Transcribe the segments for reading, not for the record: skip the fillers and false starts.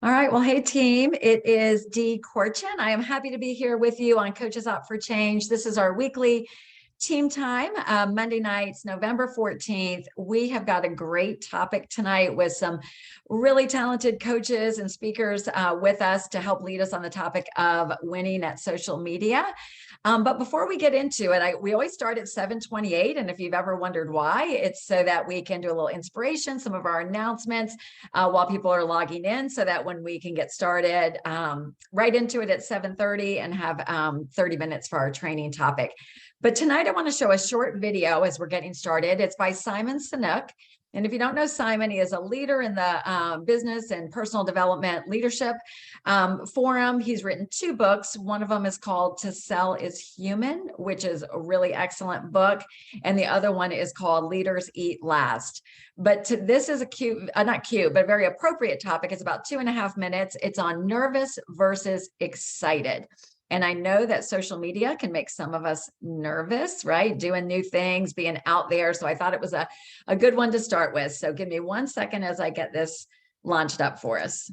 All right. Well, hey, team. It is Dee Corchin. I am happy to be here with you on Coaches Up for Change. This is our weekly team time, Monday nights, November 14th. We have got a great topic tonight with some really talented coaches and speakers with us to help lead us on the topic of winning at social media. But before we get into it, we always start at 7:28. And if you've ever wondered why, it's so that we can do a little inspiration, some of our announcements while people are logging in, so that when we can get started right into it at 7:30 and have 30 minutes for our training topic. But tonight I want to show a short video as we're getting started. It's by Simon Sinek. And if you don't know Simon, he is a leader in the business and personal development leadership forum. He's written 2 books. One of them is called To Sell is Human, which is a really excellent book. And the other one is called Leaders Eat Last. But this is a cute, not cute, but a very appropriate topic. It's about 2.5 minutes. It's on nervous versus excited. And I know that social media can make some of us nervous, right? Doing new things, being out there. So I thought it was a good one to start with. So give me 1 second as I get this launched up for us.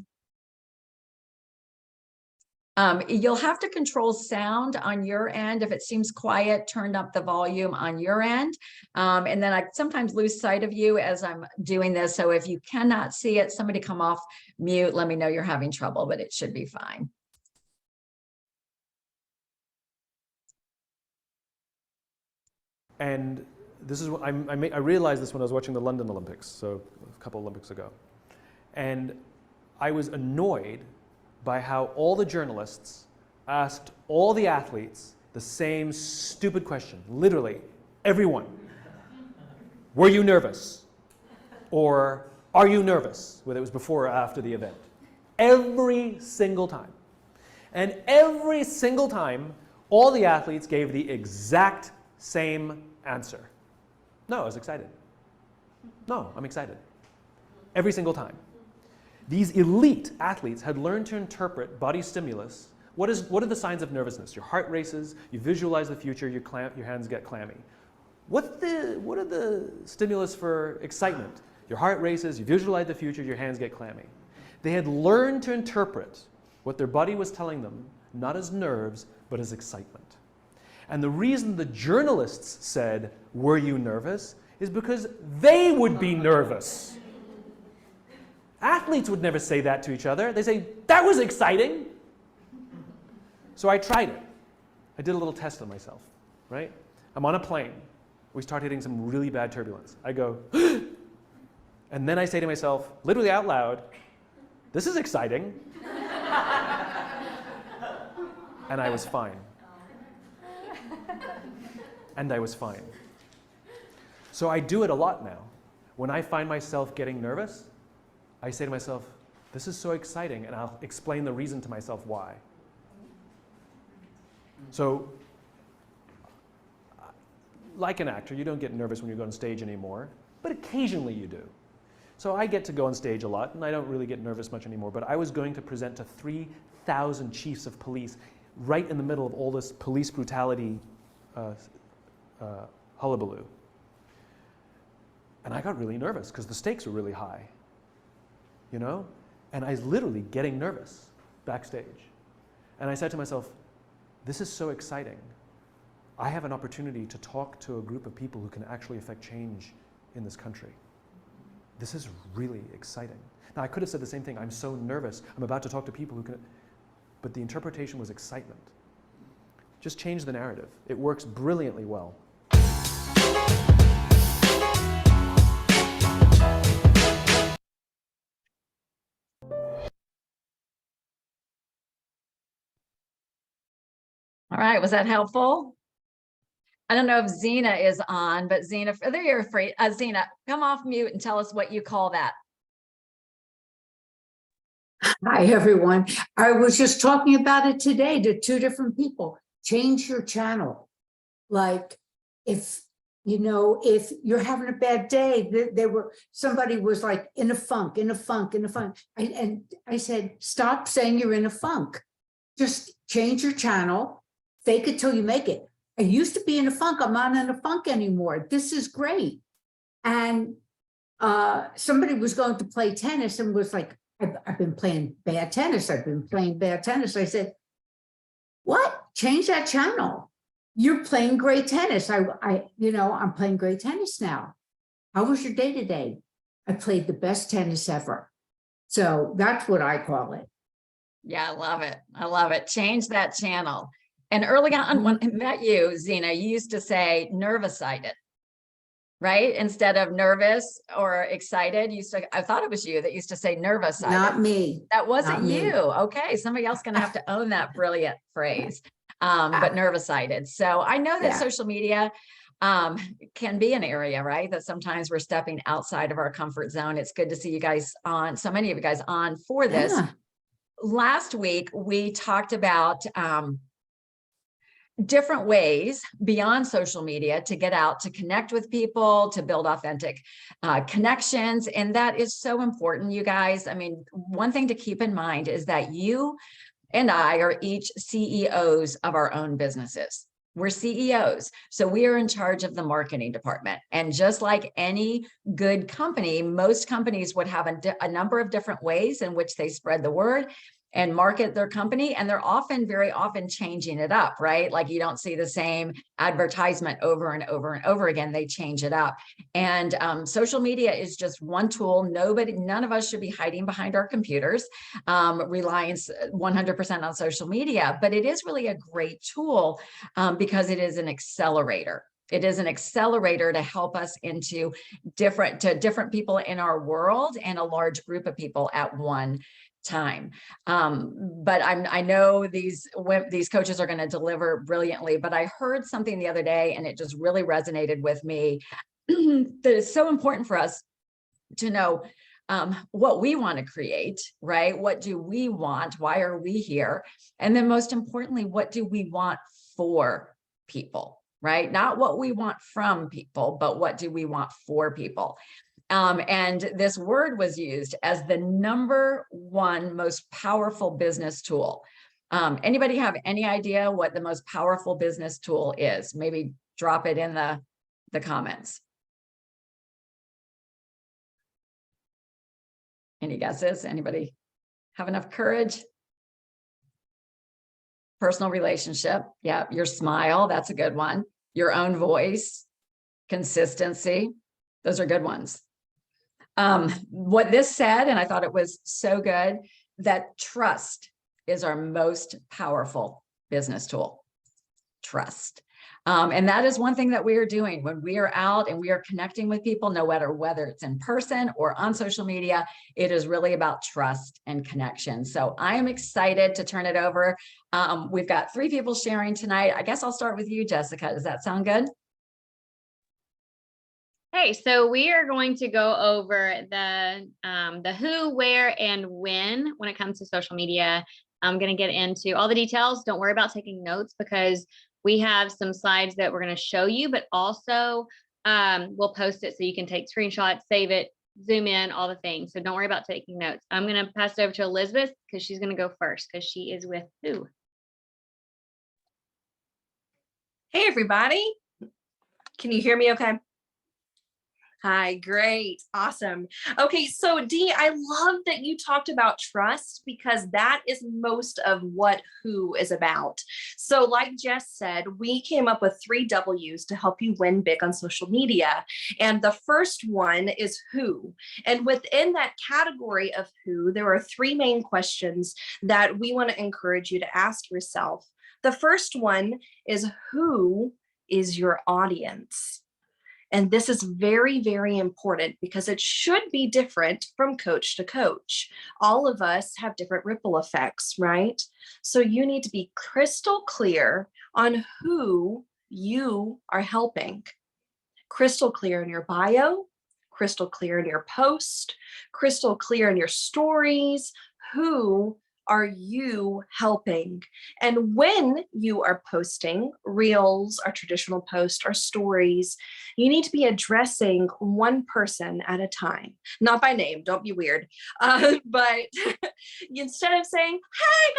You'll have to control sound on your end. If it seems quiet, turn up the volume on your end. And then I sometimes lose sight of you as I'm doing this. So if you cannot see it, somebody come off mute. Let me know you're having trouble, but it should be fine. And this is what I realized this when I was watching the London Olympics, so a couple Olympics ago. And I was annoyed by how all the journalists asked all the athletes the same stupid question. Literally, everyone. Were you nervous? Or are you nervous? Whether it was before or after the event. Every single time. And every single time, all the athletes gave the exact same answer. No, I was excited. No, I'm excited. Every single time. These elite athletes had learned to interpret body stimulus. What are the signs of nervousness? Your heart races, you visualize the future, your hands get clammy. What are the stimulus for excitement? Your heart races, you visualize the future, your hands get clammy. They had learned to interpret what their body was telling them, not as nerves, but as excitement. And the reason the journalists said, "Were you nervous?" is because they would be nervous. Athletes would never say that to each other. They say, "That was exciting." So I tried it. I did a little test on myself, right? I'm on a plane. We start hitting some really bad turbulence. I go, and then I say to myself, literally out loud, "This is exciting." And I was fine. And I was fine. So I do it a lot now. When I find myself getting nervous, I say to myself, "This is so exciting," and I'll explain the reason to myself why. So, like an actor, you don't get nervous when you go on stage anymore, but occasionally you do. So I get to go on stage a lot, and I don't really get nervous much anymore, but I was going to present to 3,000 chiefs of police right in the middle of all this police brutality hullabaloo. And I got really nervous because the stakes were really high, you know? And I was literally getting nervous backstage. And I said to myself, this is so exciting. I have an opportunity to talk to a group of people who can actually affect change in this country. This is really exciting. Now, I could have said the same thing. I'm so nervous. I'm about to talk to people who can, but the interpretation was excitement. Just change the narrative. It works brilliantly well. All right, was that helpful? I don't know if Zena is on, but Zena, there you're free. Zena, come off mute and tell us what you call that. Hi, everyone. I was just talking about it today to 2 different people. Change your channel. Like if you're having a bad day, somebody was like in a funk. And I said, stop saying you're in a funk. Just change your channel. Fake it till you make it. I used to be in a funk. I'm not in a funk anymore. This is great. And somebody was going to play tennis and was like, I've been playing bad tennis. I've been playing bad tennis. I said, what? Change that channel. You're playing great tennis. I'm playing great tennis now. How was your day today? I played the best tennis ever. So that's what I call it. Yeah, I love it. I love it. Change that channel. And early on, when I met you, Zena, you used to say nervous-sided, right? Instead of nervous or excited, I thought it was you that used to say nervous-sided. Not me. That wasn't Not me. you. Okay, somebody else gonna have to own that brilliant phrase. But nervous-sided. So I know that Yeah. social media can be an area, right? That sometimes we're stepping outside of our comfort zone. It's good to see you guys on, so many of you guys on for this. Yeah. Last week, we talked about different ways beyond social media to get out, to connect with people, to build authentic connections. And that is so important, you guys. I mean, one thing to keep in mind is that you and I are each CEOs of our own businesses. We're CEOs. So we are in charge of the marketing department. And just like any good company, most companies would have a number of different ways in which they spread the word and market their company. And they're very often changing it up, right? Like you don't see the same advertisement over and over and over again. They change it up. And social media is just one tool. None of us should be hiding behind our computers, relying 100% on social media, but it is really a great tool because it is an accelerator. It is an accelerator to help us into different people in our world and a large group of people at one time. But I know these coaches are going to deliver brilliantly, but I heard something the other day and it just really resonated with me that it's so important for us to know what we want to create, right? What do we want? Why are we here? And then most importantly, what do we want for people, right? Not what we want from people, but what do we want for people? And this word was used as the #1 most powerful business tool. Anybody have any idea what the most powerful business tool is? Maybe drop it in the comments. Any guesses? Anybody have enough courage? Personal relationship. Yeah, your smile. That's a good one. Your own voice. Consistency. Those are good ones. What this said, and I thought it was so good, that trust is our most powerful business tool. Trust. And that is one thing that we are doing when we are out and we are connecting with people, no matter whether it's in person or on social media. It is really about trust and connection. So I am excited to turn it over. We've got 3 people sharing tonight. I guess I'll start with you, Jessica. Does that sound good? Hey, so we are going to go over the who, where, and when it comes to social media. I'm going to get into all the details. Don't worry about taking notes because we have some slides that we're going to show you, but also we'll post it so you can take screenshots, save it, zoom in, all the things. So don't worry about taking notes. I'm going to pass it over to Elizabeth because she's going to go first because she is with who. Hey, everybody. Can you hear me okay? Hi, great, awesome. Okay, so Dee, I love that you talked about trust because that is most of what who is about. So like Jess said, we came up with 3 W's to help you win big on social media. And the first one is who. And within that category of who, there are 3 main questions that we want to encourage you to ask yourself. The first one is, who is your audience? And this is very, very important because it should be different from coach to coach. All of us have different ripple effects, right? So you need to be crystal clear on who you are helping. Crystal clear in your bio, crystal clear in your post, crystal clear in your stories. Who are you helping? And when you are posting reels, or traditional posts, or stories, you need to be addressing one person at a time, not by name, don't be weird. But instead of saying, hey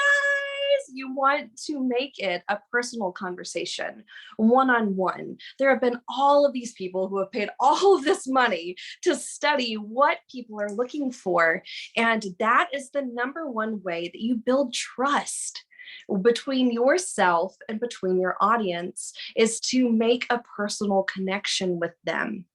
you want to make it a personal conversation, one-on-one. There have been all of these people who have paid all of this money to study what people are looking for. And that is the number one way that you build trust between yourself and between your audience, is to make a personal connection with them.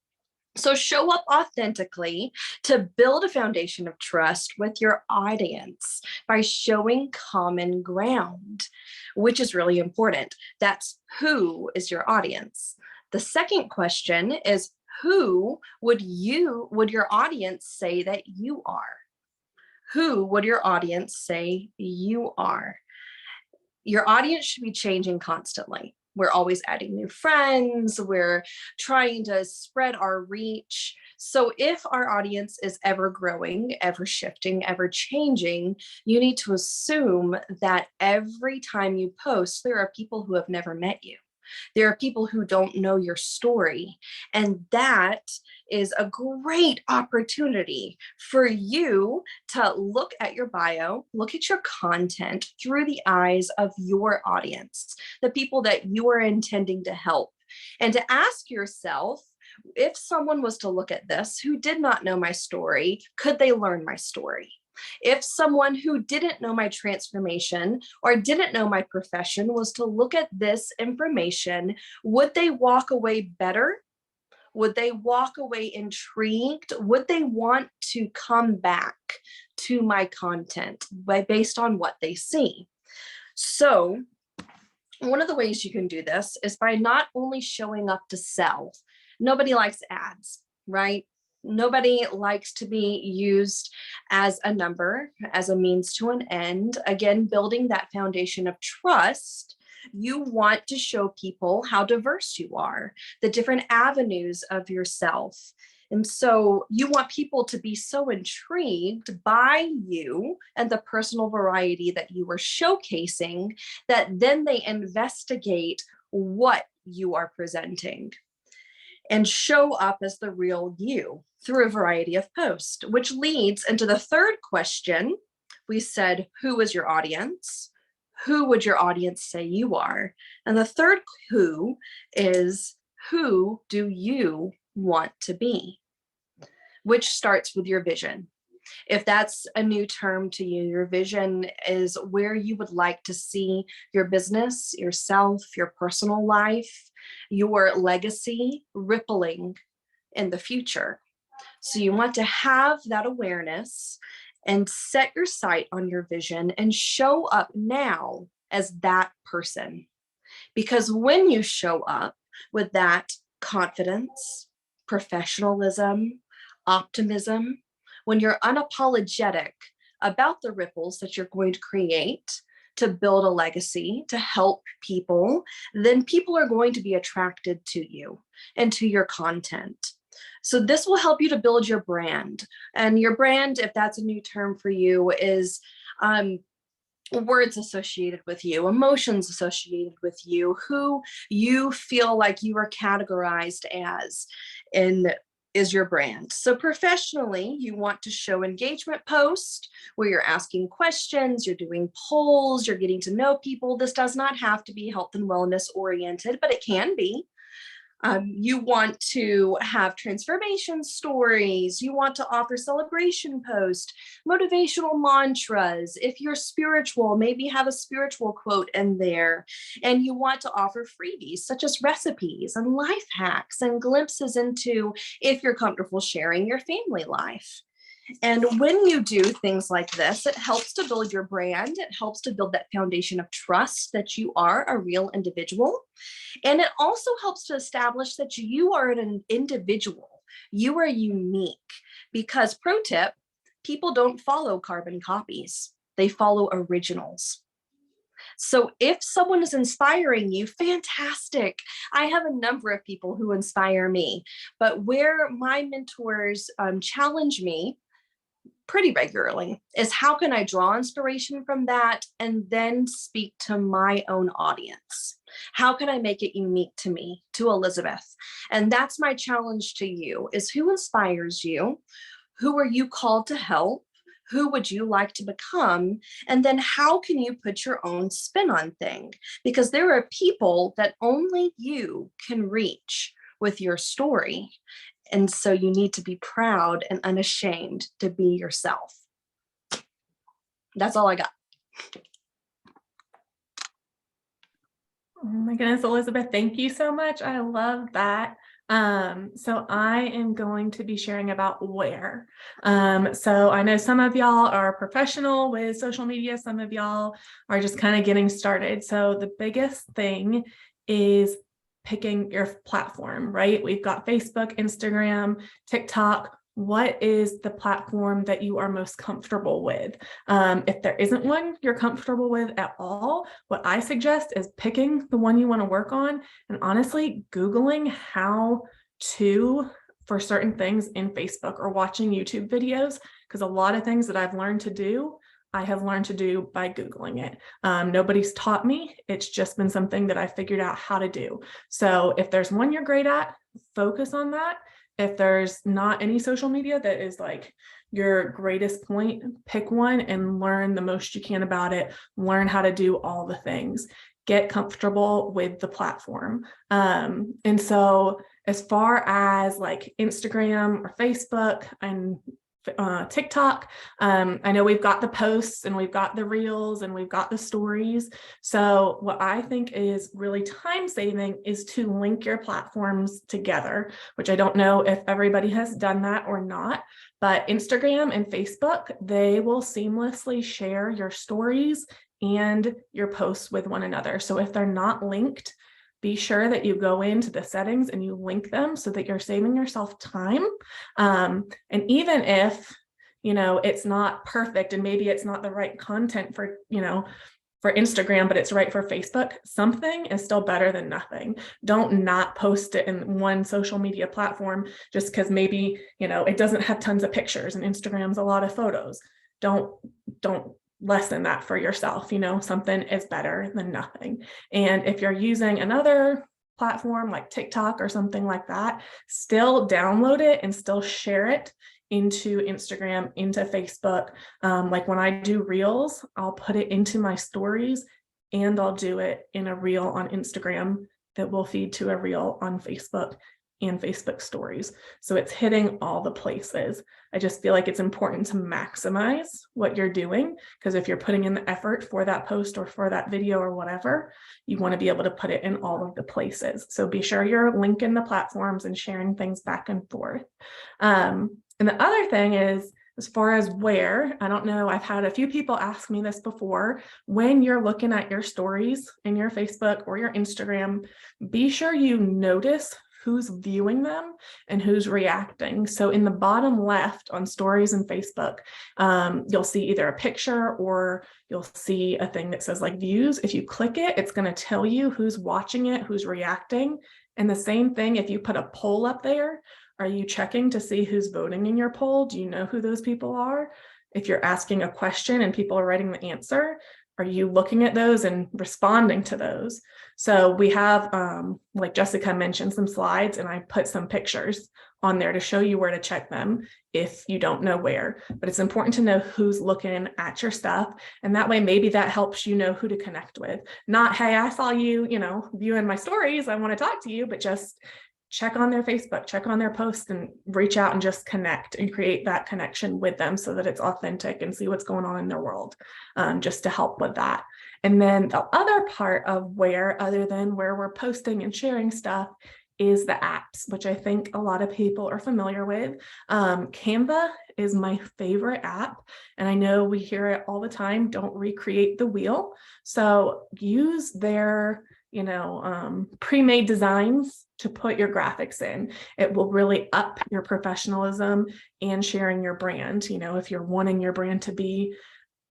So show up authentically to build a foundation of trust with your audience by showing common ground, which is really important. That's who is your audience. The second question is, who would your audience say that you are? Who would your audience say you are? Your audience should be changing constantly. We're always adding new friends. We're trying to spread our reach. So if our audience is ever growing, ever shifting, ever changing, you need to assume that every time you post, there are people who have never met you. There are people who don't know your story. And that is a great opportunity for you to look at your bio, look at your content through the eyes of your audience, the people that you are intending to help, and to ask yourself, if someone was to look at this who did not know my story, could they learn my story? If someone who didn't know my transformation or didn't know my profession was to look at this information, would they walk away better? Would they walk away intrigued? Would they want to come back to my content based on what they see? So one of the ways you can do this is by not only showing up to sell. Nobody likes ads, right? Nobody likes to be used as a number, as a means to an end. Again, building that foundation of trust, you want to show people how diverse you are, the different avenues of yourself. And so you want people to be so intrigued by you and the personal variety that you are showcasing that then they investigate what you are presenting and show up as the real you through a variety of posts, which leads into the third question. We said, who is your audience? Who would your audience say you are? And the third who is, who do you want to be? Which starts with your vision. If that's a new term to you, your vision is where you would like to see your business, yourself, your personal life, your legacy rippling in the future. So you want to have that awareness and set your sight on your vision and show up now as that person. Because when you show up with that confidence, professionalism, optimism, when you're unapologetic about the ripples that you're going to create to build a legacy, to help people, then people are going to be attracted to you and to your content. So this will help you to build your brand. And your brand, if that's a new term for you, is words associated with you, emotions associated with you, who you feel like you are categorized as is your brand. So professionally, you want to show engagement posts where you're asking questions, you're doing polls, you're getting to know people. This does not have to be health and wellness oriented, but it can be. You want to have transformation stories. You want to offer celebration posts, motivational mantras. If you're spiritual, maybe have a spiritual quote in there. And you want to offer freebies such as recipes and life hacks and glimpses into, if you're comfortable sharing, your family life. And when you do things like this, it helps to build your brand. It helps to build that foundation of trust that you are a real individual. And it also helps to establish that you are an individual. You are unique, because pro tip, people don't follow carbon copies. They follow originals. So if someone is inspiring you, fantastic. I have a number of people who inspire me, but where my mentors challenge me pretty regularly is, how can I draw inspiration from that and then speak to my own audience? How can I make it unique to me, to Elizabeth? And that's my challenge to you, is who inspires you? Who are you called to help? Who would you like to become? And then how can you put your own spin on things? Because there are people that only you can reach with your story. And so you need to be proud and unashamed to be yourself. That's all I got. Oh my goodness, Elizabeth, thank you so much. I love that. So I am going to be sharing about where. So I know some of y'all are professional with social media, some of y'all are just kind of getting started. So the biggest thing is picking your platform, right? We've got Facebook, Instagram, TikTok. What is the platform that you are most comfortable with? If there isn't one you're comfortable with at all, what I suggest is picking the one you want to work on and honestly Googling how to for certain things in Facebook or watching YouTube videos, because a lot of things that I've learned to do, I have learned to do by Googling it. Nobody's taught me. It's just been something that I figured out how to do. So if there's one you're great at, focus on that. If there's not any social media that is like your greatest point, pick one and learn the most you can about it. Learn how to do all the things. Get comfortable with the platform. And so as far as like Instagram or Facebook and TikTok, I know we've got the posts and we've got the reels and we've got the stories. So what I think is really time saving is to link your platforms together, which I don't know if everybody has done that or not, but Instagram and Facebook, they will seamlessly share your stories and your posts with one another. So if they're not linked, be sure that you go into the settings and you link them so that you're saving yourself time. And even if, it's not perfect and maybe it's not the right content for, for Instagram, but it's right for Facebook, something is still better than nothing. Don't not post it in one social media platform just because maybe, it doesn't have tons of pictures and Instagram's a lot of photos. Don't lessen that for yourself. Something is better than nothing. And if you're using another platform like TikTok or something like that, still download it and still share it into Instagram, into Facebook. Like when I do reels, I'll put it into my stories and I'll do it in a reel on Instagram that will feed to a reel on Facebook and Facebook stories. So it's hitting all the places. I just feel like it's important to maximize what you're doing, because if you're putting in the effort for that post or for that video or whatever, you want to be able to put it in all of the places. So be sure you're linking the platforms and sharing things back and forth. And the other thing is, as far as where, I don't know, I've had a few people ask me this before, when you're looking at your stories in your Facebook or your Instagram, be sure you notice who's viewing them and who's reacting. So in the bottom left on stories and Facebook, you'll see either a picture or you'll see a thing that says like views. If you click it, it's going to tell you who's watching it, who's reacting. And the same thing, if you put a poll up there, are you checking to see who's voting in your poll? Do you know who those people are? If you're asking a question and people are writing the answer, are you looking at those and responding to those? So we have, like Jessica mentioned, some slides, and I put some pictures on there to show you where to check them if you don't know where. But it's important to know who's looking at your stuff. And that way, maybe that helps you know who to connect with. Not, hey, I saw you, viewing my stories, I want to talk to you, but just check on their Facebook, check on their posts, and reach out and just connect and create that connection with them so that it's authentic and see what's going on in their world, just to help with that. And then the other part of where, other than where we're posting and sharing stuff, is the apps, which I think a lot of people are familiar with. Canva is my favorite app. And I know we hear it all the time, don't recreate the wheel. So use their pre-made designs to put your graphics in. It will really up your professionalism and sharing your brand. If you're wanting your brand to be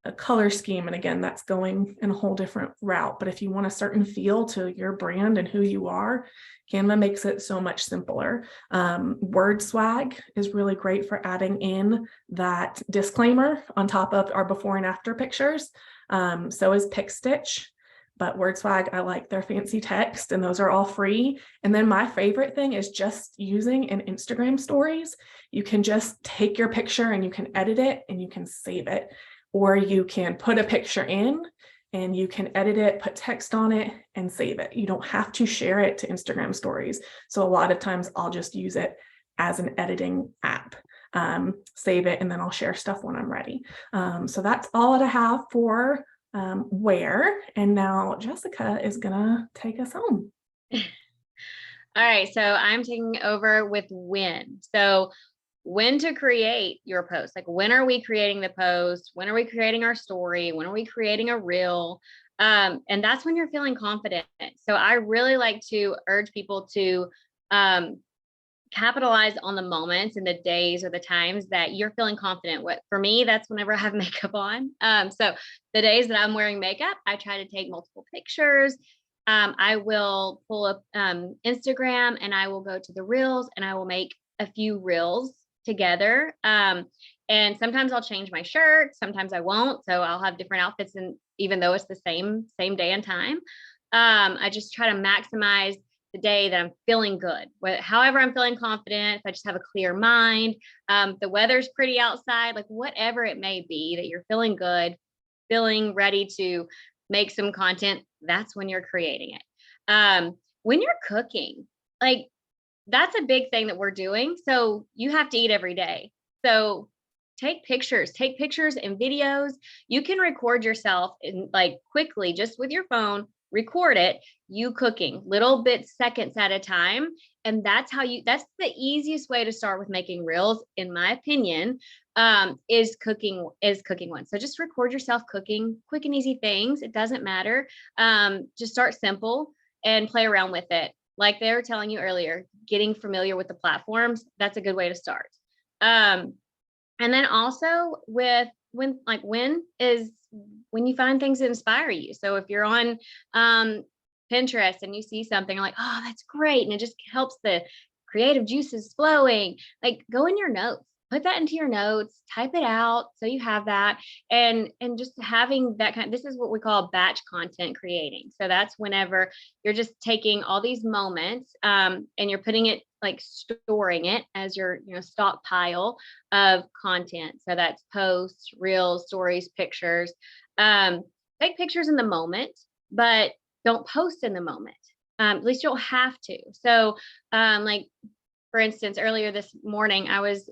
a color scheme, and again, that's going in a whole different route. But if you want a certain feel to your brand and who you are, Canva makes it so much simpler. Word Swag is really great for adding in that disclaimer on top of our before and after pictures. So is PicStitch. but WordSwag, I like their fancy text, and those are all free. And then my favorite thing is just using an Instagram stories. You can just take your picture and you can edit it and you can save it, or you can put a picture in and you can edit it, put text on it and save it. You don't have to share it to Instagram stories. So a lot of times I'll just use it as an editing app, save it, and then I'll share stuff when I'm ready. So that's all that I have for where. And now Jessica is gonna take us home. All right, so I'm taking over with when. So when to create your post, like when are we creating the post? When are we creating our story? When are we creating a reel? And that's when you're feeling confident. So I really like to urge people to capitalize on the moments and the days or the times that you're feeling confident. What for me, that's whenever I have makeup on. So the days that I'm wearing makeup, I try to take multiple pictures. I will pull up Instagram and I will go to the reels and I will make a few reels together. And sometimes I'll change my shirt, sometimes I won't. So I'll have different outfits, and even though it's the same day and time, I just try to maximize the day that I'm feeling good. However, I'm feeling confident, if I just have a clear mind, the weather's pretty outside, like whatever it may be that you're feeling good, feeling ready to make some content, that's when you're creating it. When you're cooking, like that's a big thing that we're doing. So you have to eat every day. So take pictures and videos. You can record yourself in like quickly, just with your phone, record it, you cooking little bits, seconds at a time. And that's the easiest way to start with making reels, in my opinion, is cooking one. So just record yourself cooking, quick and easy things. It doesn't matter. Just start simple and play around with it. Like they were telling you earlier, getting familiar with the platforms, that's a good way to start. And then also with when you find things that inspire you. So if you're on Pinterest and you see something, you're like, oh, that's great. And it just helps the creative juices flowing. Like go in your notes, put that into your notes, type it out so you have that. And just having that this is what we call batch content creating. So that's whenever you're just taking all these moments and you're putting it, like storing it as your stockpile of content. So that's posts, reels, stories, pictures. Take pictures in the moment, but don't post in the moment. At least you don't have to. So like for instance, earlier this morning, I was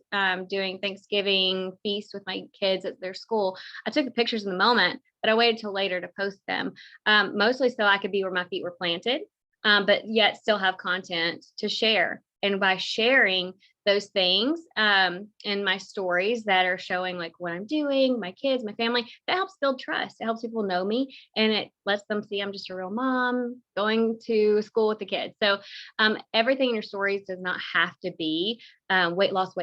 doing Thanksgiving feast with my kids at their school. I took the pictures in the moment, but I waited till later to post them, mostly so I could be where my feet were planted, but yet still have content to share. And by sharing those things in my stories that are showing like what I'm doing, my kids, my family, that helps build trust. It helps people know me, and it lets them see I'm just a real mom going to school with the kids. So everything in your stories does not have to be weight loss,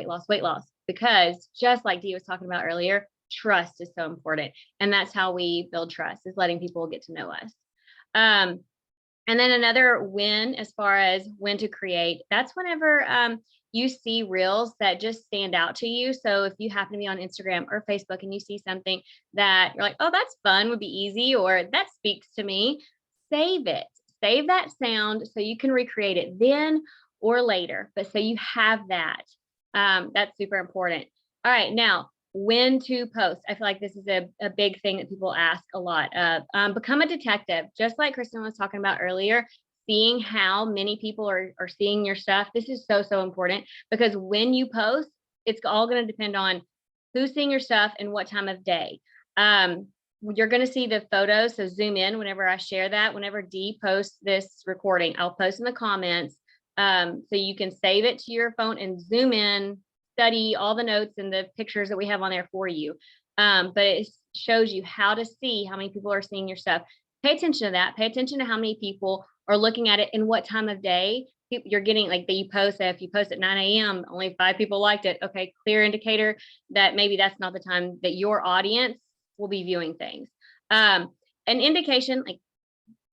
because just like Dee was talking about earlier, trust is so important. And that's how we build trust, is letting people get to know us. And then another win, as far as when to create, that's whenever you see reels that just stand out to you. So if you happen to be on Instagram or Facebook and you see something that you're like, oh, that's fun, would be easy, or that speaks to me, save it. Save that sound so you can recreate it then or later. But so you have that. That's super important. All right, now, when to post. I feel like this is a big thing that people ask a lot. Become a detective, just like Kristen was talking about earlier, seeing how many people are seeing your stuff. This is so important, because when you post, it's all going to depend on who's seeing your stuff and what time of day. You're going to see the photos. So zoom in whenever I share that. Whenever Dee posts this recording, I'll post in the comments. So you can save it to your phone and zoom in, study all the notes and the pictures that we have on there for you. But it shows you how to see how many people are seeing your stuff. Pay attention to that. Pay attention to how many people are looking at it and what time of day you're getting. Like that you post, if you post at 9 a.m., only 5 people liked it. Okay, clear indicator that maybe that's not the time that your audience will be viewing things. An indication, like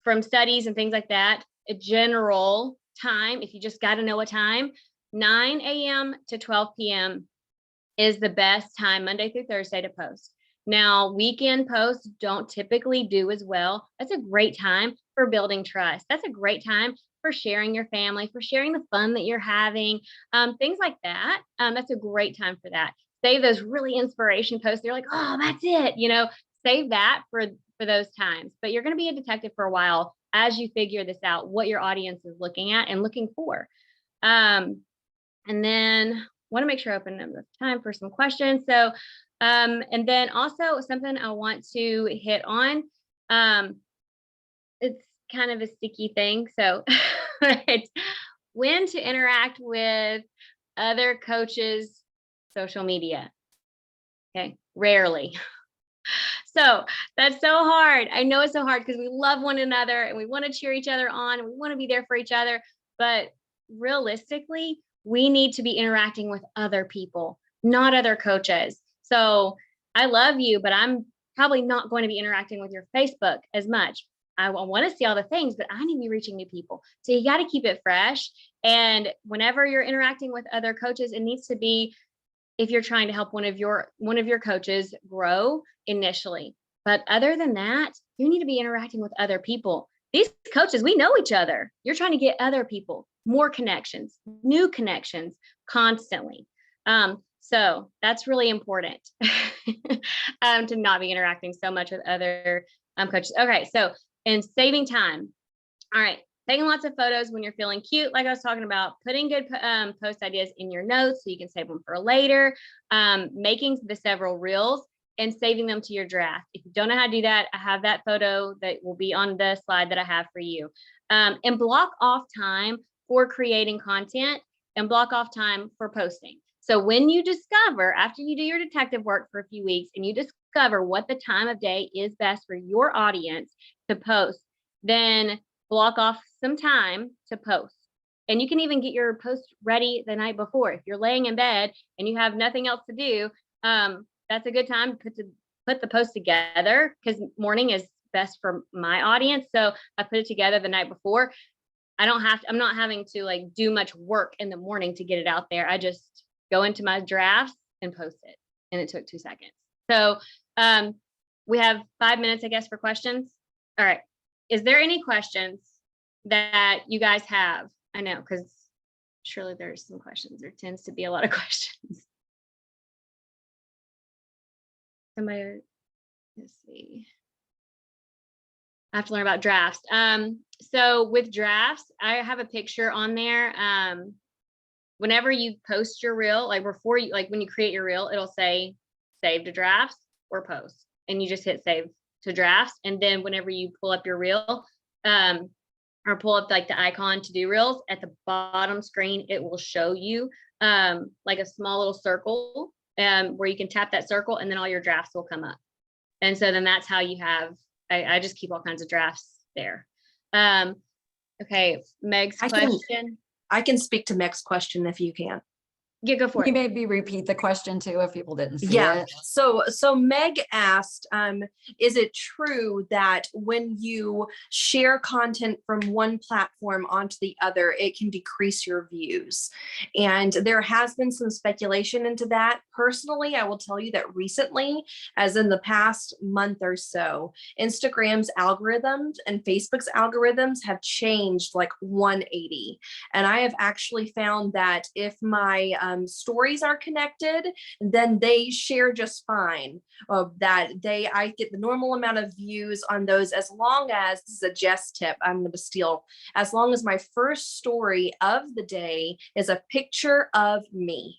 from studies and things like that, a general time, if you just got to know what time, 9 a.m. to 12 p.m. is the best time, Monday through Thursday, to post. Now, weekend posts don't typically do as well. That's a great time for building trust. That's a great time for sharing your family, for sharing the fun that you're having, things like that. That's a great time for that. Save those really inspiration posts. They're like, oh, that's it. Save that for those times. But you're going to be a detective for a while as you figure this out, what your audience is looking at and looking for. And then want to make sure I open up the time for some questions. So, and then also something I want to hit on. It's kind of a sticky thing. So it's when to interact with other coaches' social media. Okay, rarely. So that's so hard. I know it's so hard because we love one another and we want to cheer each other on and we want to be there for each other. But realistically, we need to be interacting with other people, not other coaches. So I love you, but I'm probably not going to be interacting with your Facebook as much. I want to see all the things, but I need to be reaching new people. So you got to keep it fresh. And whenever you're interacting with other coaches, it needs to be if you're trying to help one of your coaches grow initially. But other than that, you need to be interacting with other people. These coaches, we know each other. You're trying to get other people, more connections, new connections constantly. So that's really important to not be interacting so much with other coaches. Okay, so and saving time. All right, taking lots of photos when you're feeling cute, like I was talking about, putting good post ideas in your notes so you can save them for later, making the several reels and saving them to your draft. If you don't know how to do that, I have that photo that will be on the slide that I have for you. And block off time for creating content and block off time for posting. So when you discover, after you do your detective work for a few weeks and you discover what the time of day is best for your audience to post, then block off some time to post. And you can even get your post ready the night before. If you're laying in bed and you have nothing else to do, that's a good time to put the post together because morning is best for my audience. So I put it together the night before. I'm not having to like do much work in the morning to get it out there. I just go into my drafts and post it. And it took 2 seconds. So we have 5 minutes, I guess, for questions. All right. Is there any questions that you guys have? I know, because surely there's some questions. There tends to be a lot of questions. Somebody, let's see. I have to learn about drafts. So with drafts, I have a picture on there. Whenever you post your reel, like before you, like when you create your reel, it'll say save to drafts or post, and you just hit save to drafts. And then whenever you pull up your reel, or pull up like the icon to do reels at the bottom screen, it will show you like a small little circle where you can tap that circle and then all your drafts will come up. And so then that's how you have, I just keep all kinds of drafts there. Okay, Meg's question. I can speak to Meg's question if you can. Yeah, go for You it. maybe repeat the question too, if people didn't see Yeah. it. So Meg asked, is it true that when you share content from one platform onto the other, it can decrease your views? And there has been some speculation into that. Personally, I will tell you that recently, as in the past month or so, Instagram's algorithms and Facebook's algorithms have changed like 180. And I have actually found that if my stories are connected, then they share just fine. I get the normal amount of views on those as long as, this is a Jess tip I'm going to steal, as long as my first story of the day is a picture of me.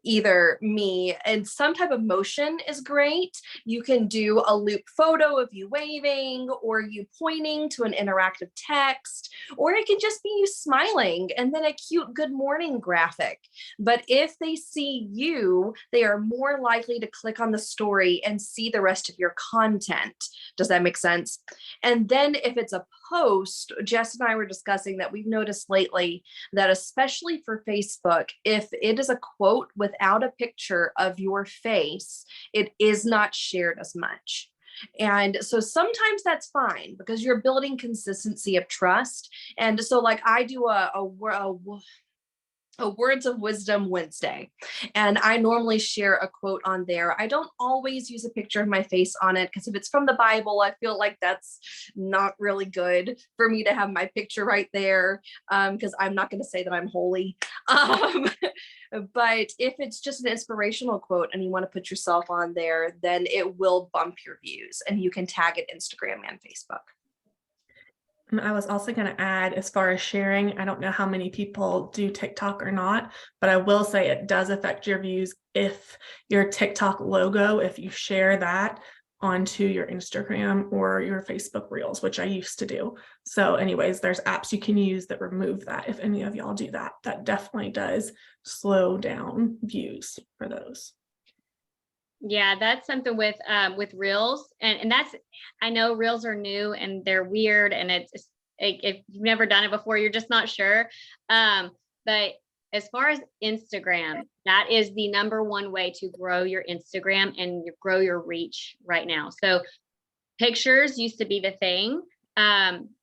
Either me and some type of motion is great. You can do a loop photo of you waving or you pointing to an interactive text, or it can just be you smiling and then a cute good morning graphic. But if they see you, they are more likely to click on the story and see the rest of your content. Does that make sense? And then if it's a post, Jess and I were discussing that we've noticed lately that especially for Facebook, if it is a quote without a picture of your face, it is not shared as much. And so sometimes that's fine because you're building consistency of trust. And so like I do a Words of Wisdom Wednesday. And I normally share a quote on there. I don't always use a picture of my face on it because if it's from the Bible, I feel like that's not really good for me to have my picture right there, because I'm not going to say that I'm holy. But if it's just an inspirational quote and you want to put yourself on there, then it will bump your views and you can tag it Instagram and Facebook. I was also going to add, as far as sharing, I don't know how many people do TikTok or not, but I will say it does affect your views if your TikTok logo, if you share that onto your Instagram or your Facebook Reels, which I used to do. So anyways, there's apps you can use that remove that. If any of y'all do that, that definitely does slow down views for those. Yeah, that's something with Reels, and that's, I know Reels are new and they're weird, and it's like, if you've never done it before, you're just not sure. But as far as Instagram, that is the #1 way to grow your Instagram and grow your reach right now. So pictures used to be the thing.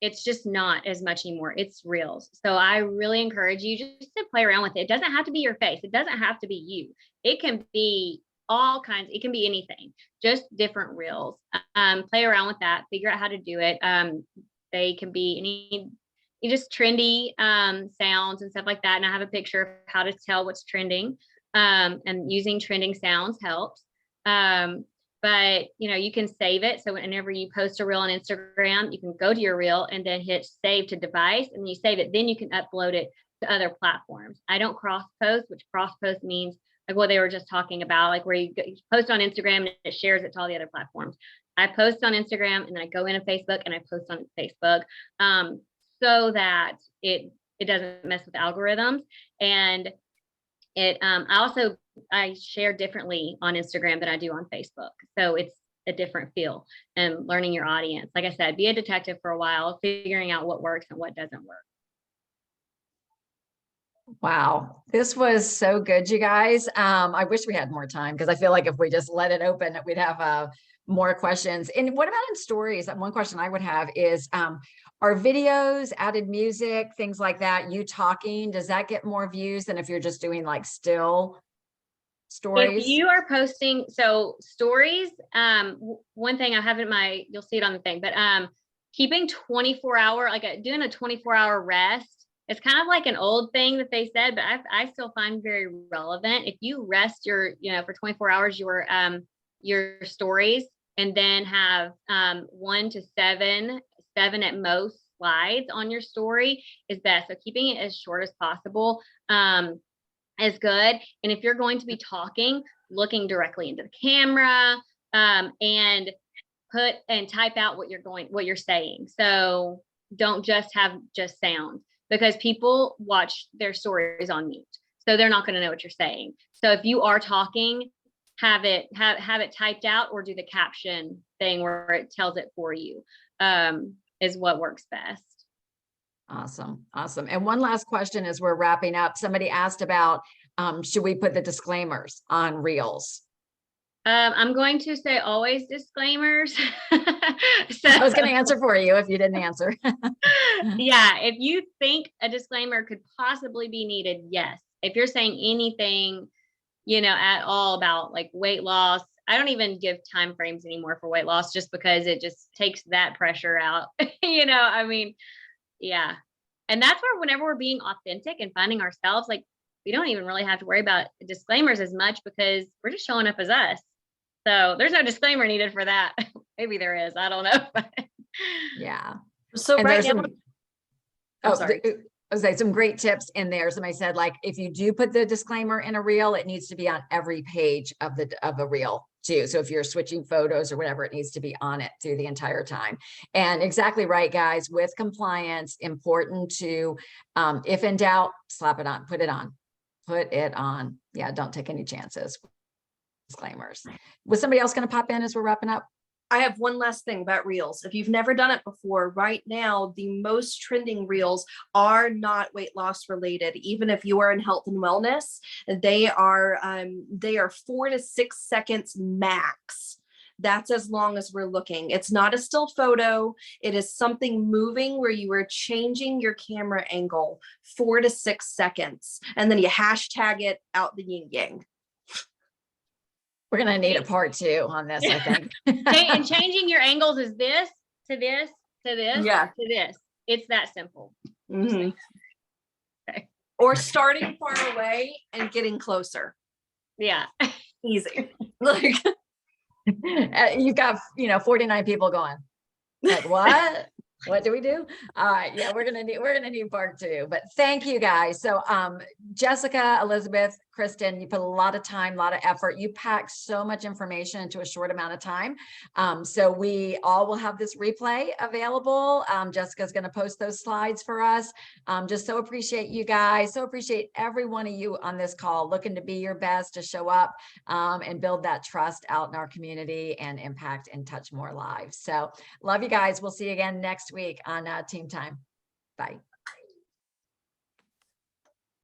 It's just not as much anymore. It's Reels. So I really encourage you just to play around with it. It doesn't have to be your face. It doesn't have to be you. It can be all kinds, it can be anything, just different Reels. Play around with that, figure out how to do it. They can be any just trendy sounds and stuff like that. And I have a picture of how to tell what's trending. And using trending sounds helps. But you can save it. So whenever you post a reel on Instagram, you can go to your reel and then hit save to device, and you save it. Then you can upload it to other platforms. I don't cross post, which cross post means like what they were just talking about, like where you post on Instagram and it shares it to all the other platforms. I post on Instagram and then I go into Facebook and I post on Facebook, so that it doesn't mess with algorithms. And it I share differently on Instagram than I do on Facebook. So it's a different feel, and learning your audience. Like I said, be a detective for a while, figuring out what works and what doesn't work. Wow, this was so good, you guys. I wish we had more time because I feel like if we just let it open, we'd have more questions. And what about in stories? One question I would have is, are videos, added music, things like that, you talking, does that get more views than if you're just doing like still stories? If you are posting, so stories, one thing I have in my, you'll see it on the thing, but keeping 24-hour, doing a 24-hour rest, it's kind of like an old thing that they said, but I still find very relevant. If you rest your, for 24 hours, your stories, and then have 1 to 7 at most slides on your story is best. So keeping it as short as possible is good. And if you're going to be talking, looking directly into the camera, and type out what you're saying. So don't just have sound, because people watch their stories on mute. So they're not going to know what you're saying. So if you are talking, have it typed out, or do the caption thing where it tells it for you, is what works best. Awesome. Awesome. And one last question as we're wrapping up. Somebody asked about, should we put the disclaimers on Reels? I'm going to say always disclaimers. So, I was going to answer for you if you didn't answer. Yeah, if you think a disclaimer could possibly be needed, yes. If you're saying anything, at all about like weight loss, I don't even give time frames anymore for weight loss, just because it just takes that pressure out. Yeah. And that's where, whenever we're being authentic and finding ourselves, like, we don't even really have to worry about disclaimers as much, because we're just showing up as us. So there's no disclaimer needed for that. Maybe there is, I don't know. Yeah. So And right there's now, some, sorry. I was like, some great tips in there. Somebody said, like, if you do put the disclaimer in a reel, it needs to be on every page of a reel too. So if you're switching photos or whatever, it needs to be on it through the entire time. And exactly right, guys, with compliance, important to, if in doubt, slap it on, put it on. Yeah, don't take any chances. Disclaimers. Was somebody else going to pop in as we're wrapping up? I have one last thing about Reels. If you've never done it before, right now, the most trending Reels are not weight loss related. Even if you are in health and wellness, they are 4 to 6 seconds max. that's as long as we're looking. It's not a still photo. It is something moving where you are changing your camera angle 4 to 6 seconds. And then you hashtag it out the yin yang. We're gonna need a part 2 on this, I think. And changing your angles is this to this to this Yeah. to this. It's that simple. Mhm. Okay. Or starting far away and getting closer. Yeah. Easy. Like, You've got, 49 people going, like, what? What do we do? All right. Yeah, we're gonna need part 2. But thank you guys. So Jessica, Elizabeth, Kristen, you put a lot of time, a lot of effort. You packed so much information into a short amount of time. So we all will have this replay available. Jessica's going to post those slides for us. Just so appreciate you guys. So appreciate every one of you on this call, looking to be your best, to show up and build that trust out in our community and impact and touch more lives. So love you guys. We'll see you again next week on Team Time. Bye.